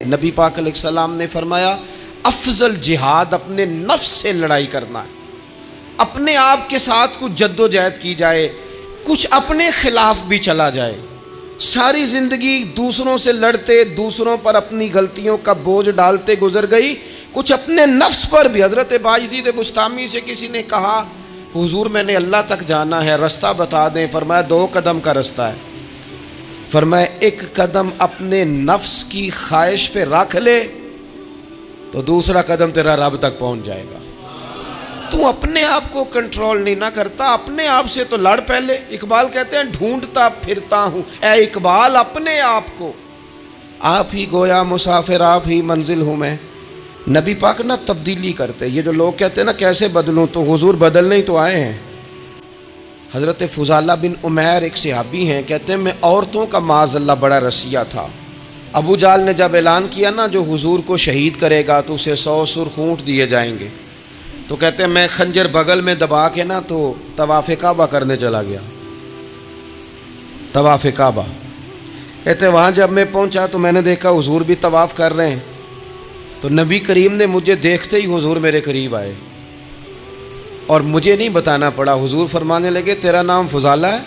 نبی پاک علیہ السلام نے فرمایا افضل جہاد اپنے نفس سے لڑائی کرنا ہے، اپنے آپ کے ساتھ کچھ جد و جہد کی جائے، کچھ اپنے خلاف بھی چلا جائے۔ ساری زندگی دوسروں سے لڑتے، دوسروں پر اپنی غلطیوں کا بوجھ ڈالتے گزر گئی، کچھ اپنے نفس پر بھی۔ حضرت باجزید بستامی سے کسی نے کہا حضور میں نے اللہ تک جانا ہے، رستہ بتا دیں۔ فرمایا 2 قدم کا رستہ ہے۔ فرمایا 1 قدم اپنے نفس کی خواہش پہ رکھ لے تو دوسرا قدم تیرا رب تک پہنچ جائے گا۔ تو اپنے آپ کو کنٹرول نہیں نہ کرتا، اپنے آپ سے تو لڑ پہلے۔ اقبال کہتے ہیں ڈھونڈتا پھرتا ہوں اے اقبال اپنے آپ کو، آپ ہی گویا مسافر آپ ہی منزل ہوں میں۔ نبی پاک نہ تبدیلی کرتے۔ یہ جو لوگ کہتے ہیں نا کیسے بدلوں، تو حضور بدلنے ہی تو آئے ہیں۔ حضرت فضالہ بن عمیر ایک صحابی ہیں، کہتے ہیں میں عورتوں کا معاذ اللہ بڑا رسیہ تھا۔ ابو جہل نے جب اعلان کیا نا جو حضور کو شہید کرے گا تو اسے 100 سرخ اونٹ دیے جائیں گے، تو کہتے ہیں میں خنجر بغل میں دبا کے نا تو طواف کعبہ کرنے چلا گیا۔ طواف کعبہ کہتے ہیں وہاں جب میں پہنچا تو میں نے دیکھا حضور بھی طواف کر رہے ہیں، تو نبی کریم نے مجھے دیکھتے ہی حضور میرے قریب آئے اور مجھے نہیں بتانا پڑا۔ حضور فرمانے لگے تیرا نام فضالہ ہے؟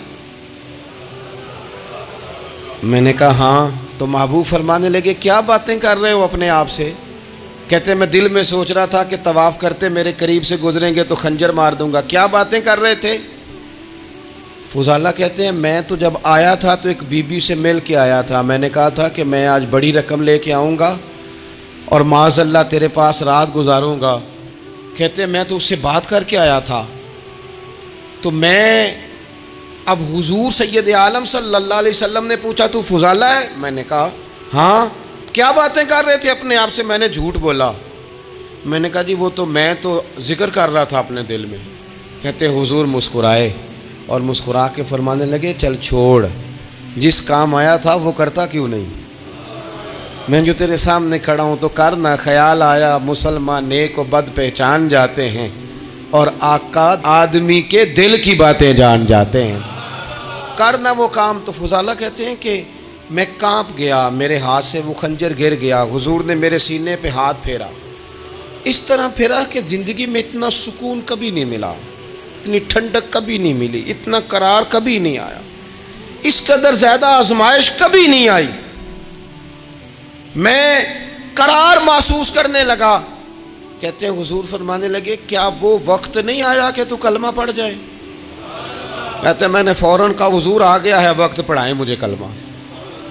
میں نے کہا ہاں۔ تو محبوب فرمانے لگے کیا باتیں کر رہے ہو اپنے آپ سے؟ کہتے میں دل میں سوچ رہا تھا کہ طواف کرتے میرے قریب سے گزریں گے تو خنجر مار دوں گا۔ کیا باتیں کر رہے تھے؟ فضالہ کہتے ہیں میں تو جب آیا تھا تو ایک بی بی سے مل کے آیا تھا، میں نے کہا تھا کہ میں آج بڑی رقم لے کے آؤں گا اور معاذ اللہ تیرے پاس رات گزاروں گا۔ کہتے ہیں میں تو اس سے بات کر کے آیا تھا، تو میں اب حضور سید عالم صلی اللہ علیہ وسلم نے پوچھا تو فضالہ ہے؟ میں نے کہا ہاں۔ کیا باتیں کر رہے تھے اپنے آپ سے؟ میں نے جھوٹ بولا۔ میں نے کہا جی وہ تو میں تو ذکر کر رہا تھا اپنے دل میں۔ کہتے حضور مسکرائے اور مسکرا کے فرمانے لگے چل چھوڑ، جس کام آیا تھا وہ کرتا کیوں نہیں؟ میں جو تیرے سامنے کھڑا ہوں تو کرنا۔ خیال آیا مسلمان نیک و بد پہچان جاتے ہیں اور آقا آدمی کے دل کی باتیں جان جاتے ہیں، کرنا وہ کام۔ تو فضالہ کہتے ہیں کہ میں کانپ گیا، میرے ہاتھ سے وہ خنجر گر گیا، حضور نے میرے سینے پہ ہاتھ پھیرا، اس طرح پھیرا کہ زندگی میں اتنا سکون کبھی نہیں ملا، اتنی ٹھنڈک کبھی نہیں ملی، اتنا قرار کبھی نہیں آیا، اس قدر زیادہ آزمائش کبھی نہیں آئی۔ میں قرار محسوس کرنے لگا۔ کہتے ہیں حضور فرمانے لگے کیا وہ وقت نہیں آیا کہ تو کلمہ پڑھ جائے؟ کہتے ہیں میں نے فوراً کہا حضور آ گیا ہے وقت، پڑھائیں مجھے کلمہ۔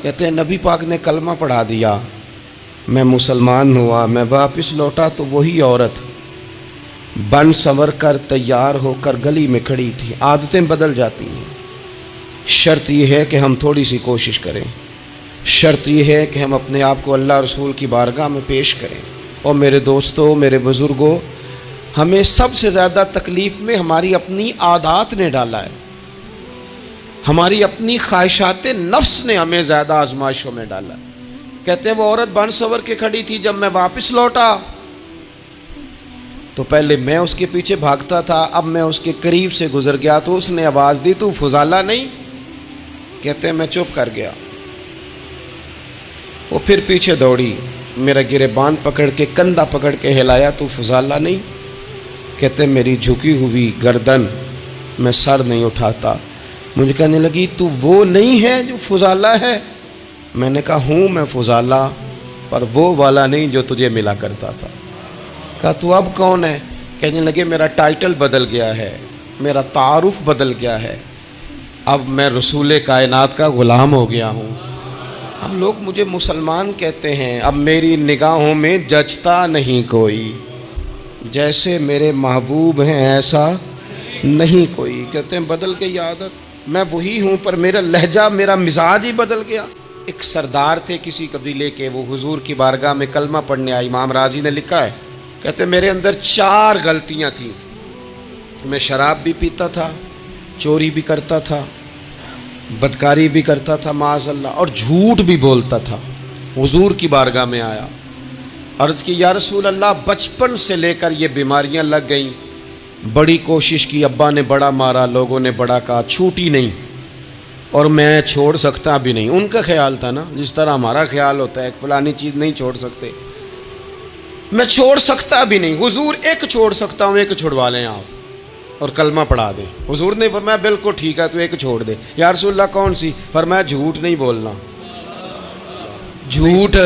کہتے ہیں نبی پاک نے کلمہ پڑھا دیا، میں مسلمان ہوا۔ میں واپس لوٹا تو وہی عورت بن سنور کر تیار ہو کر گلی میں کھڑی تھی۔ عادتیں بدل جاتی ہیں، شرط یہ ہے کہ ہم تھوڑی سی کوشش کریں، شرط یہ ہے کہ ہم اپنے آپ کو اللہ رسول کی بارگاہ میں پیش کریں۔ اور میرے دوستو، میرے بزرگوں، ہمیں سب سے زیادہ تکلیف میں ہماری اپنی عادات نے ڈالا ہے، ہماری اپنی خواہشات نفس نے ہمیں زیادہ آزمائشوں میں ڈالا ہے۔ کہتے ہیں وہ عورت بن سنور کے کھڑی تھی، جب میں واپس لوٹا تو پہلے میں اس کے پیچھے بھاگتا تھا، اب میں اس کے قریب سے گزر گیا تو اس نے آواز دی تو فضالہ نہیں؟ کہتے ہیں میں چپ کر گیا۔ وہ پھر پیچھے دوڑی، میرا گریبان پکڑ کے کندھا پکڑ کے ہلایا تو فضالہ نہیں؟ کہتے ہیں میری جھکی ہوئی گردن، میں سر نہیں اٹھاتا۔ مجھے کہنے لگی تو وہ نہیں ہے جو فضالہ ہے؟ میں نے کہا ہوں میں فضالہ، پر وہ والا نہیں جو تجھے ملا کرتا تھا۔ کہا تو اب کون ہے؟ کہنے لگے میرا ٹائٹل بدل گیا ہے، میرا تعارف بدل گیا ہے، اب میں رسول کائنات کا غلام ہو گیا ہوں۔ اب لوگ مجھے مسلمان کہتے ہیں، اب میری نگاہوں میں جچتا نہیں کوئی، جیسے میرے محبوب ہیں ایسا نہیں کوئی۔ کہتے ہیں بدل گئی عادت، میں وہی ہوں پر میرا لہجہ، میرا مزاج ہی بدل گیا۔ ایک سردار تھے کسی قبیلے کے، وہ حضور کی بارگاہ میں کلمہ پڑھنے آئے۔ امام راضی نے لکھا ہے، کہتے ہیں میرے اندر 4 غلطیاں تھیں، میں شراب بھی پیتا تھا، چوری بھی کرتا تھا، بدکاری بھی کرتا تھا معاذ اللہ، اور جھوٹ بھی بولتا تھا۔ حضور کی بارگاہ میں آیا، عرض کی یا رسول اللہ بچپن سے لے کر یہ بیماریاں لگ گئیں، بڑی کوشش کی، ابا نے بڑا مارا، لوگوں نے بڑا کہا، چھوٹی نہیں۔ اور میں چھوڑ سکتا بھی نہیں. ان کا خیال تھا نا جس طرح ہمارا خیال ہوتا ہے فلانی چیز نہیں چھوڑ سکتے. میں چھوڑ سکتا بھی نہیں. حضور ایک چھوڑ سکتا ہوں, ایک چھڑوا لیں آپ اور کلمہ پڑھا دیں. حضور نے فرمایا بالکل ٹھیک ہے تو ایک چھوڑ دے. یا رسول اللہ کون سی؟ فرمایا جھوٹ نہیں بولنا. جھوٹ.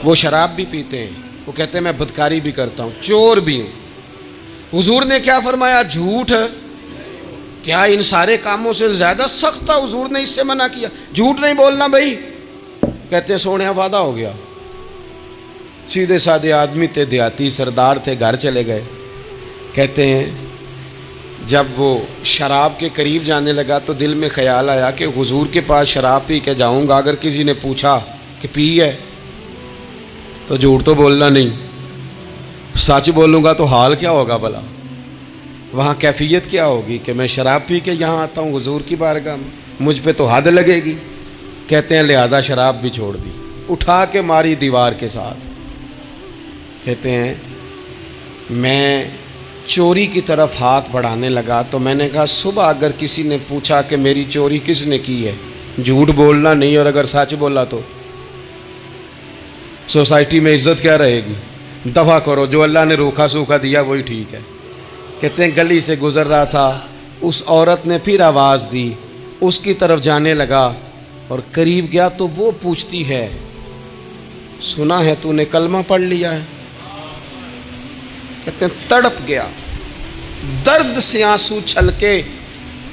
وہ شراب بھی پیتے ہیں, وہ کہتے ہیں میں بدکاری بھی کرتا ہوں, چور بھی ہوں. حضور نے کیا فرمایا؟ جھوٹ. کیا ان سارے کاموں سے زیادہ سخت تھا حضور نے اس سے منع کیا؟ جھوٹ نہیں بولنا بھائی. کہتے ہیں سونے وعدہ ہو گیا. سیدھے سادے آدمی تھے, دیہاتی سردار تھے, گھر چلے گئے. کہتے ہیں جب وہ شراب کے قریب جانے لگا تو دل میں خیال آیا کہ حضور کے پاس شراب پی کے جاؤں گا, اگر کسی نے پوچھا کہ پی ہے تو جھوٹ تو بولنا نہیں, سچ بولوں گا تو حال کیا ہوگا بھلا, وہاں کیفیت کیا ہوگی کہ میں شراب پی کے یہاں آتا ہوں حضور کی بارگاہ میں, مجھ پہ تو حد لگے گی. کہتے ہیں لہذا شراب بھی چھوڑ دی, اٹھا کے ماری دیوار کے ساتھ. کہتے ہیں میں چوری کی طرف ہاتھ بڑھانے لگا تو میں نے کہا صبح اگر کسی نے پوچھا کہ میری چوری کس نے کی ہے, جھوٹ بولنا نہیں, اور اگر سچ بولا تو سوسائٹی میں عزت کیا رہے گی؟ دفع کرو, جو اللہ نے روکھا سوکھا دیا وہی ٹھیک ہے. کہتے ہیں گلی سے گزر رہا تھا, اس عورت نے پھر آواز دی, اس کی طرف جانے لگا اور قریب گیا تو وہ پوچھتی ہے سنا ہے تو نے کلمہ پڑھ لیا ہے؟ کہتے ہیں تڑپ گیا, درد سے آنسو چھلکے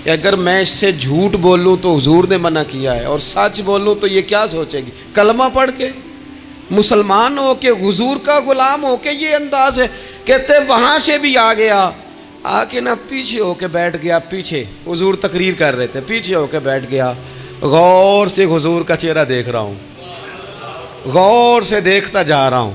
کہ اگر میں اس سے جھوٹ بولوں تو حضور نے منع کیا ہے, اور سچ بولوں تو یہ کیا سوچے گی؟ کلمہ پڑھ کے مسلمان ہو کے حضور کا غلام ہو کے یہ انداز ہے. کہتے ہیں وہاں سے بھی آ گیا, آ کے نا پیچھے ہو کے بیٹھ گیا. پیچھے حضور تقریر کر رہے تھے, پیچھے ہو کے بیٹھ گیا. غور سے حضور کا چہرہ دیکھ رہا ہوں, غور سے دیکھتا جا رہا ہوں.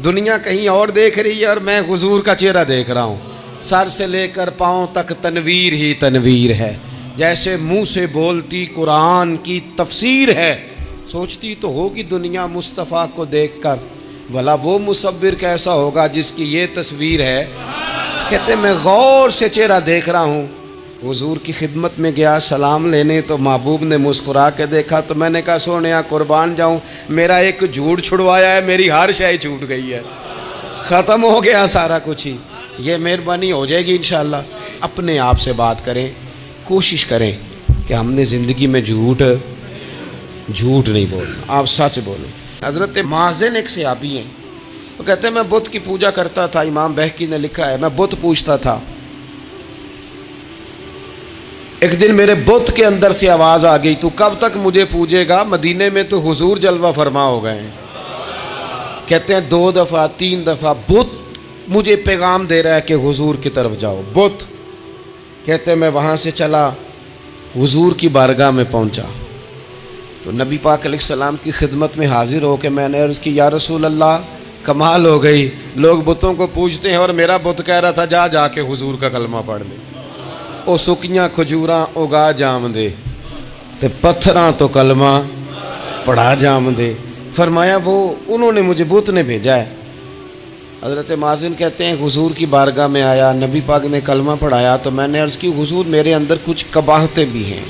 دنیا کہیں اور دیکھ رہی ہے اور میں حضور کا چہرہ دیکھ رہا ہوں. سر سے لے کر پاؤں تک تنویر ہی تنویر ہے, جیسے منہ سے بولتی قرآن کی تفسیر ہے. سوچتی تو ہوگی دنیا مصطفیٰ کو دیکھ کر بھلا وہ مصور کیسا ہوگا جس کی یہ تصویر ہے. کہتے میں غور سے چہرہ دیکھ رہا ہوں. حضور کی خدمت میں گیا سلام لینے تو محبوب نے مسکرا کے دیکھا تو میں نے کہا سونیا قربان جاؤں, میرا ایک جھوٹ چھڑوایا ہے, میری ہر شے چھوٹ گئی ہے, ختم ہو گیا سارا کچھ ہی. یہ مہربانی ہو جائے گی انشاءاللہ. اپنے آپ سے بات کریں, کوشش کریں کہ ہم نے زندگی میں جھوٹ نہیں بولنا, آپ سچ بولیں. حضرت مازن ایک صحابی ہیں, وہ کہتے ہیں میں بت کی پوجا کرتا تھا. امام بہقی نے لکھا ہے میں بت پوجتا تھا. ایک دن میرے بت کے اندر سے آواز آ گئی تو کب تک مجھے پوجے گا, مدینے میں تو حضور جلوہ فرما ہو گئے ہیں. کہتے ہیں 2 دفعہ 3 دفعہ بت مجھے پیغام دے رہا ہے کہ حضور کی طرف جاؤ. بت کہتے ہیں میں وہاں سے چلا, حضور کی بارگاہ میں پہنچا تو نبی پاک علیہ السلام کی خدمت میں حاضر ہو کے میں نے عرض کی یا رسول اللہ کمال ہو گئی, لوگ بتوں کو پوجتے ہیں اور میرا بت کہہ رہا تھا جا کے حضور کا کلمہ پڑھ لے. او سکیاں کھجوراں اگا جام دے تے پتھراں تو کلمہ پڑھا جام دے. فرمایا وہ انہوں نے مجھے بت نے بھیجا ہے. حضرت مازن کہتے ہیں حضور کی بارگاہ میں آیا, نبی پاک نے کلمہ پڑھایا تو میں نے عرض کی حضور میرے اندر کچھ قباحتیں بھی ہیں,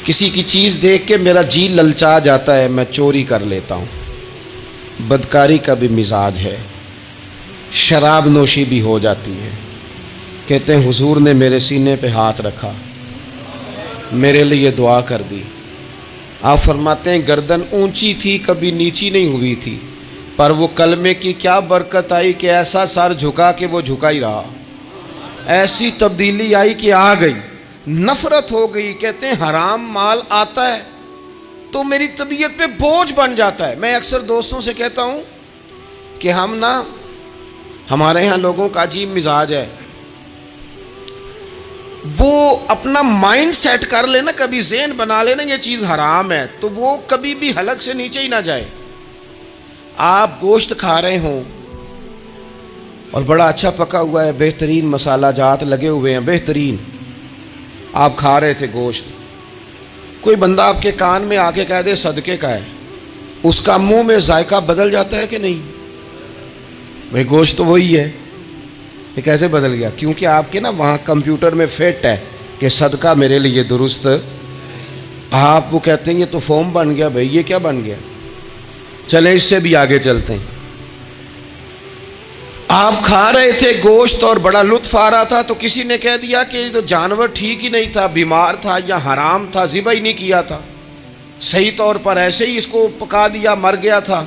کسی کی چیز دیکھ کے میرا جی للچا جاتا ہے, میں چوری کر لیتا ہوں, بدکاری کا بھی مزاج ہے, شراب نوشی بھی ہو جاتی ہے. کہتے ہیں حضور نے میرے سینے پہ ہاتھ رکھا, میرے لیے دعا کر دی. آپ فرماتے ہیں گردن اونچی تھی کبھی نیچی نہیں ہوئی تھی, پر وہ کلمے کی کیا برکت آئی کہ ایسا سر جھکا کہ وہ جھکا ہی رہا. ایسی تبدیلی آئی کہ آ گئی, نفرت ہو گئی. کہتے ہیں حرام مال آتا ہے تو میری طبیعت پہ بوجھ بن جاتا ہے. میں اکثر دوستوں سے کہتا ہوں کہ ہمارے ہاں لوگوں کا عجیب مزاج ہے, وہ اپنا مائنڈ سیٹ کر لینا, کبھی ذہن بنا لینا یہ چیز حرام ہے تو وہ کبھی بھی حلق سے نیچے ہی نہ جائے. آپ گوشت کھا رہے ہوں اور بڑا اچھا پکا ہوا ہے, بہترین مسالہ جات لگے ہوئے ہیں بہترین, آپ کھا رہے تھے گوشت, کوئی بندہ آپ کے کان میں آ کے کہہ دے صدقے کا ہے, اس کا منہ میں ذائقہ بدل جاتا ہے کہ نہیں؟ بھئی گوشت تو وہی ہے, یہ کیسے بدل گیا؟ کیونکہ آپ کے نا وہاں کمپیوٹر میں فٹ ہے کہ صدقہ میرے لیے درست. آپ وہ کہتے ہیں یہ تو فارم بن گیا. بھائی یہ کیا بن گیا؟ چلیں اس سے بھی آگے چلتے ہیں. آپ کھا رہے تھے گوشت اور بڑا لطف آ رہا تھا، تو کسی نے کہہ دیا کہ یہ تو جانور ٹھیک ہی نہیں تھا، بیمار تھا یا حرام تھا، ذبح ہی نہیں کیا تھا، صحیح طور پر ایسے ہی اس کو پکا دیا، مر گیا تھا.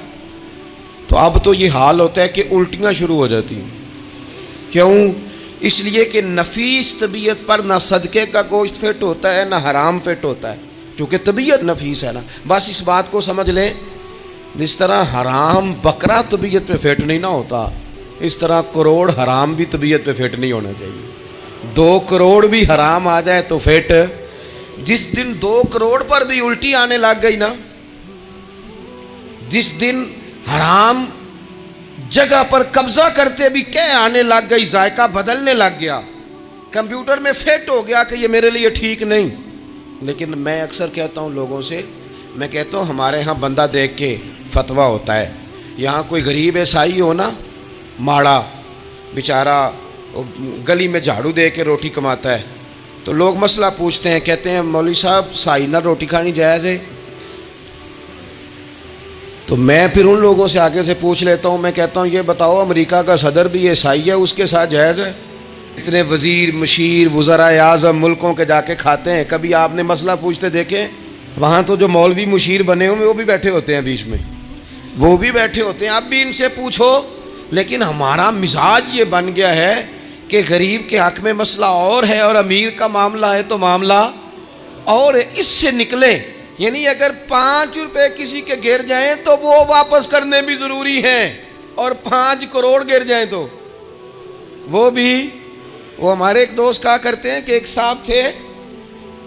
تو اب تو یہ حال ہوتا ہے کہ الٹیاں شروع ہو جاتی ہیں. کیوں؟ اس لیے کہ نفیس طبیعت پر نہ صدقے کا گوشت فٹ ہوتا ہے نہ حرام فٹ ہوتا ہے، کیونکہ طبیعت نفیس ہے نا. بس اس بات کو سمجھ لیں، جس طرح حرام بکرا طبیعت پہ فٹ نہیں نہ ہوتا، اس طرح کروڑ حرام بھی طبیعت پہ فٹ نہیں ہونا چاہیے. 2 کروڑ بھی حرام آ جائے تو فٹ. جس دن 2 کروڑ پر بھی الٹی آنے لگ گئی نا، جس دن حرام جگہ پر قبضہ کرتے بھی کہہ آنے لگ گئی، ذائقہ بدلنے لگ گیا، کمپیوٹر میں فٹ ہو گیا کہ یہ میرے لیے ٹھیک نہیں. لیکن میں اکثر کہتا ہوں لوگوں سے، میں کہتا ہوں ہمارے ہاں بندہ دیکھ کے فتویٰ ہوتا ہے. یہاں کوئی غریب عیسائی ہو نا، ماڑا بیچارہ گلی میں جھاڑو دے کے روٹی کماتا ہے، تو لوگ مسئلہ پوچھتے ہیں، کہتے ہیں مولوی صاحب سائنہ روٹی کھانی جائز ہے؟ تو میں پھر ان لوگوں سے آگے سے پوچھ لیتا ہوں، میں کہتا ہوں یہ بتاؤ امریکہ کا صدر بھی عیسائی ہے، اس کے ساتھ جائز ہے؟ اتنے وزیر مشیر وزراء اعظم ملکوں کے جا کے کھاتے ہیں، کبھی آپ نے مسئلہ پوچھتے دیکھیں؟ وہاں تو جو مولوی مشیر بنے ہوئے وہ بھی بیٹھے ہوتے ہیں بیچ میں، وہ بھی بیٹھے ہوتے ہیں. اب بھی ان سے پوچھو. لیکن ہمارا مزاج یہ بن گیا ہے کہ غریب کے حق میں مسئلہ اور ہے اور امیر کا معاملہ ہے تو معاملہ اور ہے. اس سے نکلیں. یعنی اگر 5 روپے کسی کے گر جائیں تو وہ واپس کرنے بھی ضروری ہیں، اور 5 کروڑ گر جائیں تو وہ بھی. وہ ہمارے ایک دوست کہا کرتے ہیں کہ ایک صاحب تھے،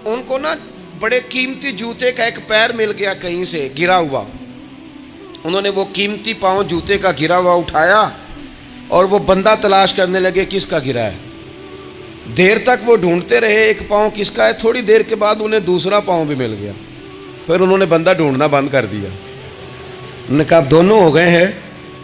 ان کو نا بڑے قیمتی جوتے کا ایک پیر مل گیا کہیں سے گرا ہوا. انہوں نے وہ قیمتی پاؤں جوتے کا گرا ہوا اٹھایا اور وہ بندہ تلاش کرنے لگے کس کا گرا ہے. دیر تک وہ ڈھونڈتے رہے ایک پاؤں کس کا ہے. تھوڑی دیر کے بعد انہیں دوسرا پاؤں بھی مل گیا. پھر انہوں نے بندہ ڈھونڈنا بند کر دیا. انہوں نے کہا اب دونوں ہو گئے ہیں،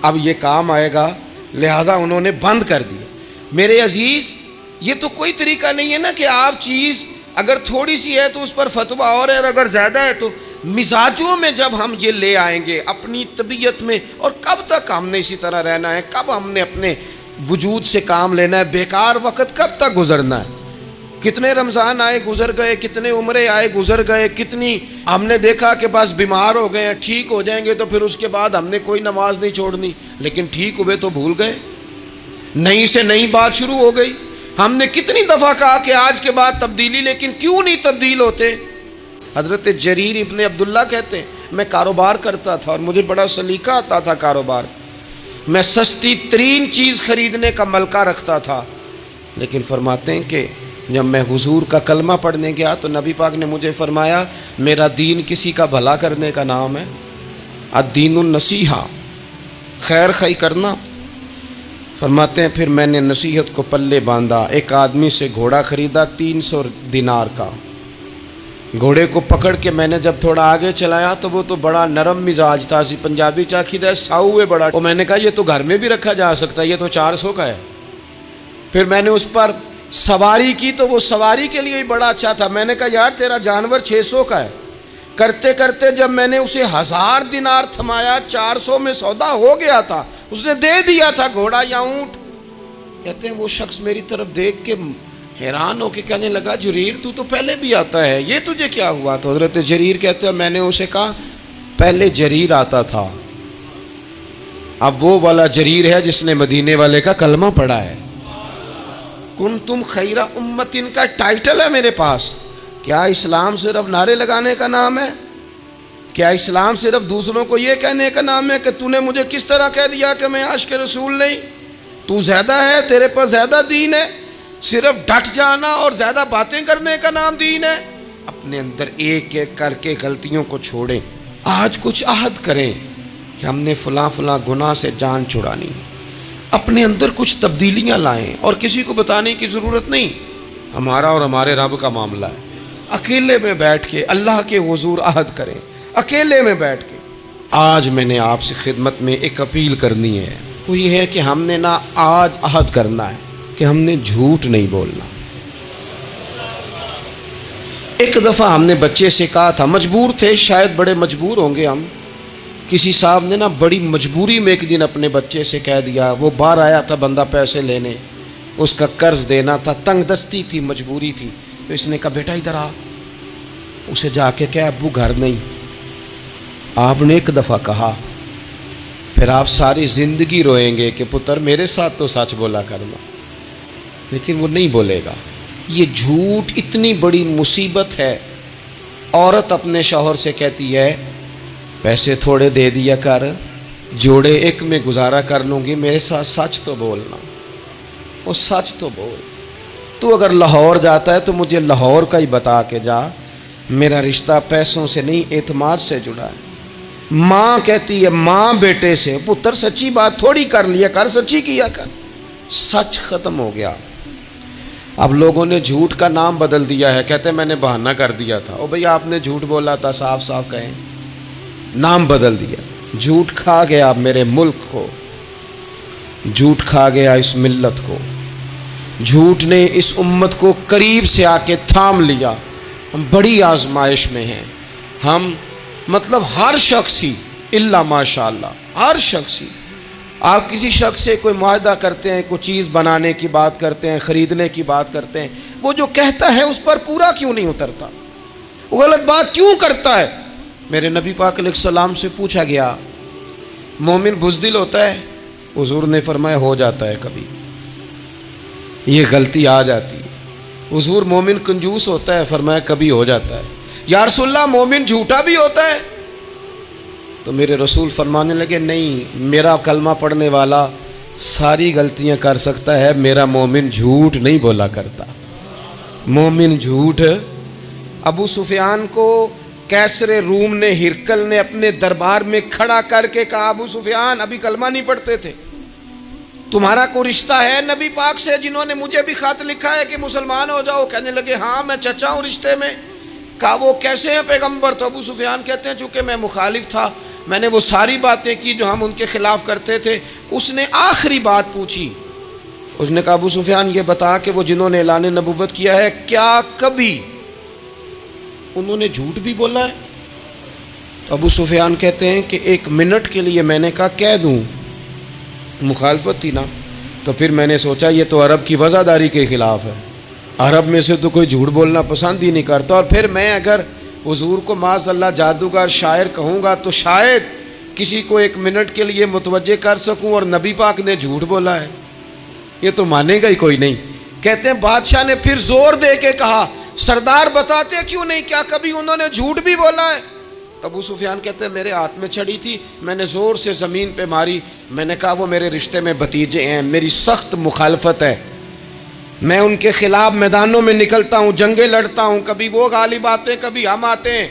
اب یہ کام آئے گا، لہذا انہوں نے بند کر دیا. میرے عزیز، یہ تو کوئی طریقہ نہیں ہے نا کہ آپ چیز اگر تھوڑی سی ہے تو اس پر فتویٰ اور ہے، اور اگر زیادہ ہے تو. مزاجوں میں جب ہم یہ لے آئیں گے اپنی طبیعت میں، اور کب تک ہم نے اسی طرح رہنا ہے؟ کب ہم نے اپنے وجود سے کام لینا ہے؟ بیکار وقت کب تک گزرنا ہے؟ کتنے رمضان آئے گزر گئے، کتنے عمرے آئے گزر گئے، کتنی ہم نے دیکھا کہ بس بیمار ہو گئے ہیں، ٹھیک ہو جائیں گے تو پھر اس کے بعد ہم نے کوئی نماز نہیں چھوڑنی، لیکن ٹھیک ہوئے تو بھول گئے، نئی سے نئی بات شروع ہو گئی. ہم نے کتنی دفعہ کہا کہ آج کے بعد تبدیلی، لیکن کیوں نہیں تبدیل ہوتے؟ حضرت جریر ابن عبداللہ کہتے ہیں میں کاروبار کرتا تھا اور مجھے بڑا سلیقہ آتا تھا کاروبار، میں سستی ترین چیز خریدنے کا ملکہ رکھتا تھا. لیکن فرماتے ہیں کہ جب میں حضور کا کلمہ پڑھنے گیا تو نبی پاک نے مجھے فرمایا میرا دین کسی کا بھلا کرنے کا نام ہے، الدین النصیحہ، خیر خی کرنا. فرماتے ہیں پھر میں نے نصیحت کو پلے باندھا. ایک آدمی سے گھوڑا خریدا 300 دینار کا. گھوڑے کو پکڑ کے میں نے جب تھوڑا آگے چلایا تو وہ تو بڑا نرم مزاج تھا، سی پنجابی چاکید ہے، ساؤ ہے بڑا. اور میں نے کہا یہ تو گھر میں بھی رکھا جا سکتا ہے، یہ تو 400 کا ہے. پھر میں نے اس پر سواری کی تو وہ سواری کے لیے ہی بڑا اچھا تھا. میں نے کہا یار تیرا جانور 600 کا ہے. کرتے کرتے جب میں نے اسے 1000 دینار تھمایا، 400 میں سودا ہو گیا تھا، اس نے دے دیا تھا گھوڑا یا اونٹ. کہتے ہیں وہ شخص میری طرف دیکھ کے حیران ہو کے کہنے لگا جریر تو پہلے بھی آتا ہے، یہ تجھے کیا ہوا؟ تو حضرت جریر کہتے ہیں میں نے اسے کہا پہلے جریر آتا تھا، اب وہ والا جریر ہے جس نے مدینے والے کا کلمہ پڑھا ہے. کنتم خیر امتن کا ٹائٹل ہے میرے پاس. کیا اسلام صرف نعرے لگانے کا نام ہے؟ کیا اسلام صرف دوسروں کو یہ کہنے کا نام ہے کہ تو نے مجھے کس طرح کہہ دیا کہ میں عاشق رسول نہیں؟ تو زیادہ ہے، تیرے پر زیادہ دین ہے. صرف ڈٹ جانا اور زیادہ باتیں کرنے کا نام دین ہے؟ اپنے اندر ایک ایک کر کے غلطیوں کو چھوڑیں. آج کچھ عہد کریں کہ ہم نے فلاں فلاں گناہ سے جان چھڑانی. اپنے اندر کچھ تبدیلیاں لائیں اور کسی کو بتانے کی ضرورت نہیں. ہمارا اور ہمارے رب کا معاملہ ہے. اکیلے میں بیٹھ کے اللہ کے حضور عہد کریں، اکیلے میں بیٹھ کے. آج میں نے آپ سے خدمت میں ایک اپیل کرنی ہے، وہ یہ ہے کہ ہم نے نا آج عہد کرنا ہے کہ ہم نے جھوٹ نہیں بولنا. ایک دفعہ ہم نے بچے سے کہا تھا، مجبور تھے، شاید بڑے مجبور ہوں گے ہم، کسی صاحب نے نا بڑی مجبوری میں ایک دن اپنے بچے سے کہہ دیا، وہ باہر آیا تھا بندہ پیسے لینے، اس کا قرض دینا تھا، تنگ دستی تھی، مجبوری تھی، تو اس نے کہا بیٹا ادھر آ، اسے جا کے کہا ابو گھر نہیں۔ آپ نے ایک دفعہ کہا، پھر آپ ساری زندگی روئیں گے کہ پتر میرے ساتھ تو سچ بولا کرنا، لیکن وہ نہیں بولے گا۔ یہ جھوٹ اتنی بڑی مصیبت ہے۔ عورت اپنے شوہر سے کہتی ہے پیسے تھوڑے دے دیا کر، جوڑے ایک میں گزارا کر لوں گی، میرے ساتھ سچ تو بولنا، وہ سچ تو بول، تو اگر لاہور جاتا ہے تو مجھے لاہور کا ہی بتا کے جا، میرا رشتہ پیسوں سے نہیں اعتماد سے جڑا ہے۔ ماں کہتی ہے ماں بیٹے سے، پتر سچی بات تھوڑی کر لیا کر، سچی کیا کر۔ سچ ختم ہو گیا۔ اب لوگوں نے جھوٹ کا نام بدل دیا ہے، کہتے ہیں میں نے بہانہ کر دیا تھا۔ او بھئی آپ نے جھوٹ بولا تھا، صاف صاف کہیں، نام بدل دیا۔ جھوٹ کھا گیا اب میرے ملک کو، جھوٹ کھا گیا اس ملت کو، جھوٹ نے اس امت کو قریب سے آ کے تھام لیا۔ ہم بڑی آزمائش میں ہیں، ہم مطلب ہر شخص ہی الا ماشاءاللہ، ہر شخص ہی، آپ کسی شخص سے کوئی معاہدہ کرتے ہیں، کوئی چیز بنانے کی بات کرتے ہیں، خریدنے کی بات کرتے ہیں، وہ جو کہتا ہے اس پر پورا کیوں نہیں اترتا؟ وہ غلط بات کیوں کرتا ہے؟ میرے نبی پاک علیہ السلام سے پوچھا گیا مومن بزدل ہوتا ہے؟ حضور نے فرمایا ہو جاتا ہے، کبھی یہ غلطی آ جاتی ہے۔ حضور مومن کنجوس ہوتا ہے؟ فرمایا کبھی ہو جاتا ہے۔ یا رسول اللہ مومن جھوٹا بھی ہوتا ہے؟ تو میرے رسول فرمانے لگے نہیں، میرا کلمہ پڑھنے والا ساری غلطیاں کر سکتا ہے، میرا مومن جھوٹ نہیں بولا کرتا۔ مومن جھوٹ۔ ابو سفیان کو کیسر روم نے، ہرکل نے اپنے دربار میں کھڑا کر کے کہا ابو سفیان ابھی کلمہ نہیں پڑھتے تھے، تمہارا کوئی رشتہ ہے نبی پاک سے جنہوں نے مجھے بھی خط لکھا ہے کہ مسلمان ہو جاؤ؟ کہنے لگے ہاں میں چچا ہوں رشتے میں۔ کہا وہ کیسے ہیں پیغمبر؟ تو ابو سفیان کہتے ہیں چونکہ میں مخالف تھا، میں نے وہ ساری باتیں کی جو ہم ان کے خلاف کرتے تھے۔ اس نے آخری بات پوچھی، اس نے کہا ابو سفیان یہ بتا کہ وہ جنہوں نے اعلان نبوت کیا ہے کیا کبھی انہوں نے جھوٹ بھی بولا ہے؟ تو ابو سفیان کہتے ہیں کہ 1 منٹ کے لیے میں نے کہا کہہ دوں، مخالفت تھی نا، تو پھر میں نے سوچا یہ تو عرب کی وفاداری کے خلاف ہے، عرب میں سے تو کوئی جھوٹ بولنا پسند ہی نہیں کرتا، اور پھر میں اگر حضور کو معاذ اللہ جادوگر شاعر کہوں گا تو شاید کسی کو 1 منٹ کے لیے متوجہ کر سکوں، اور نبی پاک نے جھوٹ بولا ہے، یہ تو مانے گا ہی کوئی نہیں۔ کہتے ہیں بادشاہ نے پھر زور دے کے کہا سردار بتاتے کیوں نہیں، کیا کبھی انہوں نے جھوٹ بھی بولا ہے؟ ابو سفیان کہتے ہیں میرے ہاتھ میں چھڑی تھی، میں نے زور سے زمین پہ ماری، میں نے کہا وہ میرے رشتے میں بھتیجے ہیں، میری سخت مخالفت ہے، میں ان کے خلاف میدانوں میں نکلتا ہوں، جنگیں لڑتا ہوں، کبھی وہ غالب آتے ہیں کبھی ہم آتے ہیں،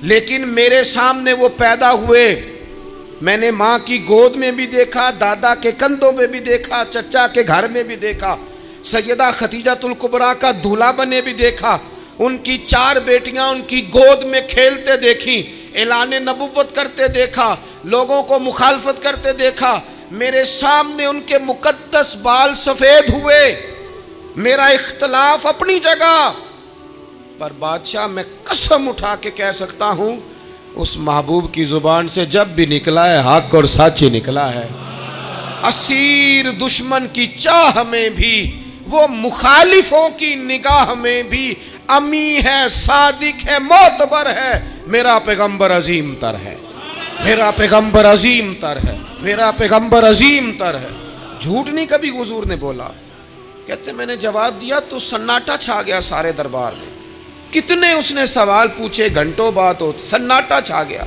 لیکن میرے سامنے وہ پیدا ہوئے، میں نے ماں کی گود میں بھی دیکھا، دادا کے کندھوں میں بھی دیکھا، چچا کے گھر میں بھی دیکھا، سیدہ خدیجۃ الکبریٰ کا دولہا بنے بھی دیکھا، ان کی 4 بیٹیاں ان کی گود میں کھیلتے دیکھی، اعلان نبوت کرتے دیکھا، لوگوں کو مخالفت کرتے دیکھا، میرے سامنے ان کے مقدس بال سفید ہوئے، میرا اختلاف اپنی جگہ پر بادشاہ میں قسم اٹھا کے کہہ سکتا ہوں اس محبوب کی زبان سے جب بھی نکلا ہے حق اور سچ ہی نکلا ہے۔ اسیر دشمن کی چاہ میں بھی، وہ مخالفوں کی نگاہ میں بھی امی ہے، صادق ہے، معتبر ہے، میرا پیغمبر عظیم تر ہے، میرا پیغمبر عظیم تر ہے، میرا پیغمبر عظیم تر ہے۔ جھوٹ نہیں کبھی حضور نے بولا۔ کہتے میں نے جواب دیا تو سناٹا چھا گیا سارے دربار میں، کتنے اس نے سوال پوچھے، گھنٹوں بات ہو، سناٹا چھا گیا۔